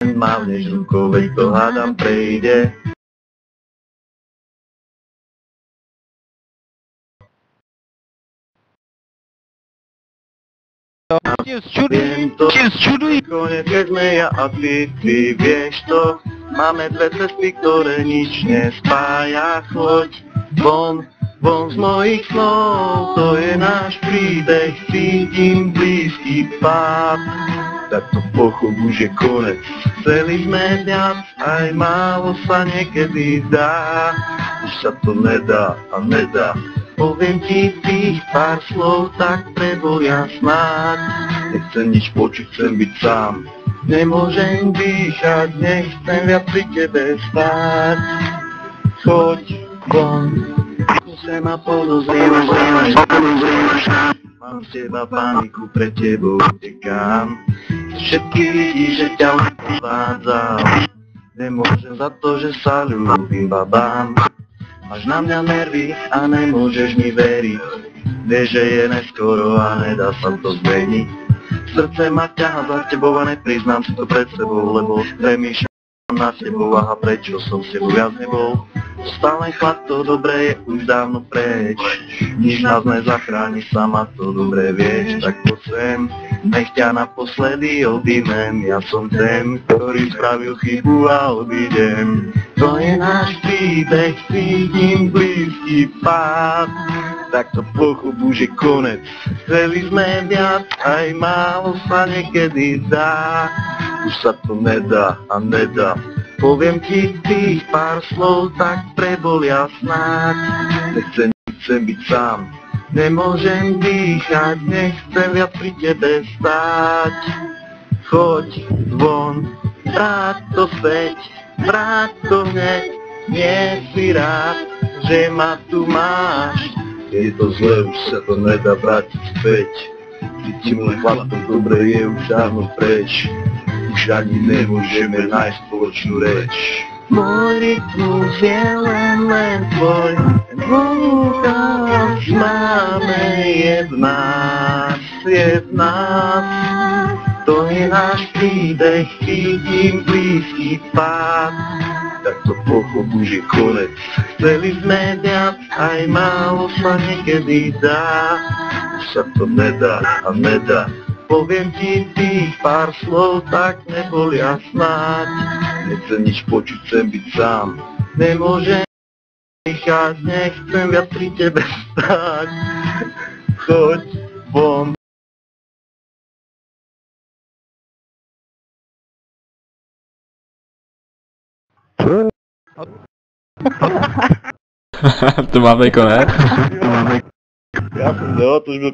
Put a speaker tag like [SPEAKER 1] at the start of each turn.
[SPEAKER 1] mávneš rukou, veď to hádam prejde. Viem to, konec keď sme ja a ty vieš to. Máme dve cesty, ktoré nič nespája. Choď von z mojich snov, to je náš príbeh, cítim blízky pád. Tak to pochop, už je konec, chceli sme viac, aj málo sa niekedy zdá. Už sa to nedá a nedá. Poviem ti tých pár slov, tak prebolia snáď. Nechcem nič počuť, chcem byť sám. Nemôžem dýchať, nechcem viac pri tebe stáť. Choď von, skúse ma podozrievaš. Mám z teba paniku, pre tebou utekám. Všetky vidí, že ťa odvádzam. Nemôžem za to, že sa ľúbim babám. Máš na mňa nervy a nemôžeš mi veriť. Vieš, že je neskoro a nedá sa to zmeniť. Srdce ma ťaha za tebou a nepriznám si to pred sebou, lebo premýšľam nad tebou, aha, prečo som s tebou viac nebol. Stále chlap, to dobré je už dávno preč. Nič nás nezachráni, sama to dobre vieš. Tak poď sem, nech ťa naposledy objímem. Ja som ten, ktorý spravil chybu a odídem. To je náš príbeh, cítim blízky pád. Tak to pochop, už je konec, chceli sme viac, aj málo sa niekedy zdá. Už sa to nedá a nedá. Poviem ti tých pár slov, tak prebolia snáď. Nechcem byť sám, nemôžem dýchať, nechcem viac pri tebe stáť. Choď von, vráť to späť, vráť to hneď, nie si rád, že ma tu máš. Je to zle, už sa to nedá vrátiť späť. Cítim môj chlap, to dobre je už dávno preč. Už ani nemôžeme nájsť spoločnú reč. Môj rytmus je len tvoj, dôkaz máme je v nás. To je náš príbeh, cítim blízky pád. Tak to pochop, už je konec, chceli sme viac, aj málo sa niekedy dá. Už sa to nedá a nedá. Poviem ti tých pár slov, tak nebolia snáď. Nechcem nič počuť, chcem byť sám. Nemôžem dýchať, nechcem viac pri tebe stáť. Choď von.
[SPEAKER 2] To máme konec?
[SPEAKER 1] Ja som to už byl